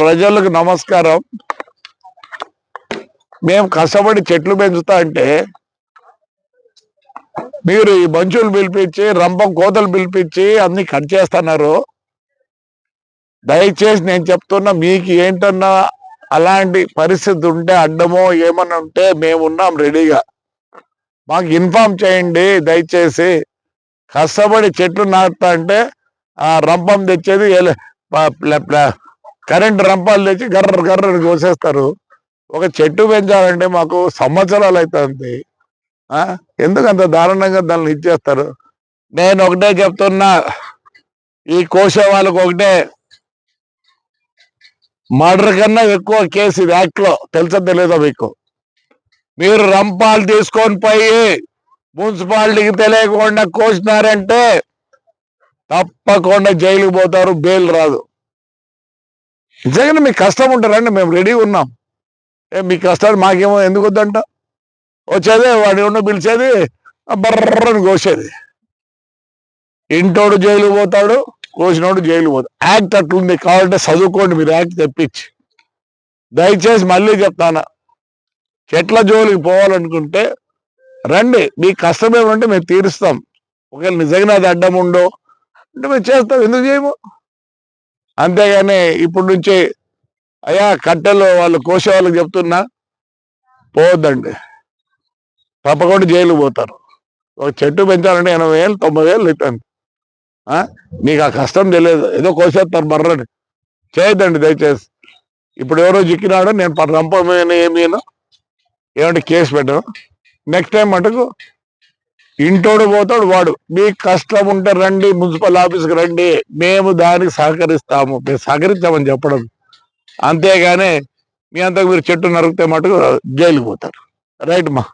ప్రజలకు నమస్కారం. మేము కష్టపడి చెట్లు పెంచుతా అంటే మీరు ఈ బంచులు పిలిపించి రంపం కోతలు పిలిపించి అన్ని కట్ చేస్తున్నారు. దయచేసి నేను చెప్తున్నా, మీకు ఏంటన్నా అలాంటి పరిస్థితి ఉంటే అడ్డమో ఏమన్నా ఉంటే మేము ఉన్నాం రెడీగా. మాకు ఇన్ఫార్మ్ చేయండి దయచేసి. కష్టపడి చెట్లు నాటుతా అంటే ఆ రంపం తెచ్చేది కరెంట్ రంపాలు తెచ్చి గర్ర గర్ర కోసేస్తారు. ఒక చెట్టు పెంచాలంటే మాకు సంవత్సరాలు అవుతుంది. ఎందుకు అంత దారుణంగా దాన్ని ఇచ్చేస్తారు? నేను ఒకటే చెప్తున్నా, ఈ కోసే వాళ్ళకు ఒకటే, మర్డర్ కన్నా ఎక్కువ కేసు ఇది యాక్ట్ లో. తెలుసా తెలియదా మీకు? మీరు రంపాలు తీసుకొని పోయి మున్సిపాలిటీకి తెలియకుండా కోసినారంటే తప్పకుండా జైలుకి పోతారు, బెయిల్ రాదు. నిజంగానే మీకు కష్టం ఉంటారండి, మేము రెడీ ఉన్నాం. మీ కష్టాలు మాకేమో ఎందుకు వద్దంట? వచ్చేది వాడు ఉన్న పిలిచేది బర్రని కోసేది. ఇంటోడు జైలు పోతాడు, కోసినోడు జైలు పోతాడు. యాక్ట్ అట్లుంది. కావాలంటే చదువుకోండి మీరు, యాక్ట్ తెప్పించి. దయచేసి మళ్ళీ చెప్తాను, చెట్ల జోలికి పోవాలనుకుంటే రండి, మీ కష్టం ఏమంటే మేము తీరుస్తాం. ఒకవేళ నిజంగా అది అడ్డం ఉండో అంటే మేము చేస్తాం, ఎందుకు చేయము? అంతేగాని ఇప్పుడు నుంచి అయ్యా కట్టెలు వాళ్ళు కోసే వాళ్ళకి చెప్తున్నా, పోవద్దండి, తప్పకుండా జైలు పోతారు. ఒక చెట్టు పెంచాలంటే 80,000 90,000 అవుతుంది. మీకు ఆ కష్టం తెలియదు, ఏదో కోసేస్తారు బర్రని. చేయొద్దండి దయచేసి. ఇప్పుడు ఎవరో చిక్కినాడు, నేను రంపమైన ఏమంటే కేసు పెట్టాను. నెక్స్ట్ టైం మటుకు ఇంటోడు పోతాడు వాడు. మీకు కష్టం ఉంటే రండి, మున్సిపల్ ఆఫీస్కి రండి, మేము దానికి సహకరిస్తాము. మేము సహకరించామని చెప్పడం. అంతేగాని మీ అంతకు మీరు చెట్టు నరికితే మటుకు జైలుకి పోతారు. రైట్ మా.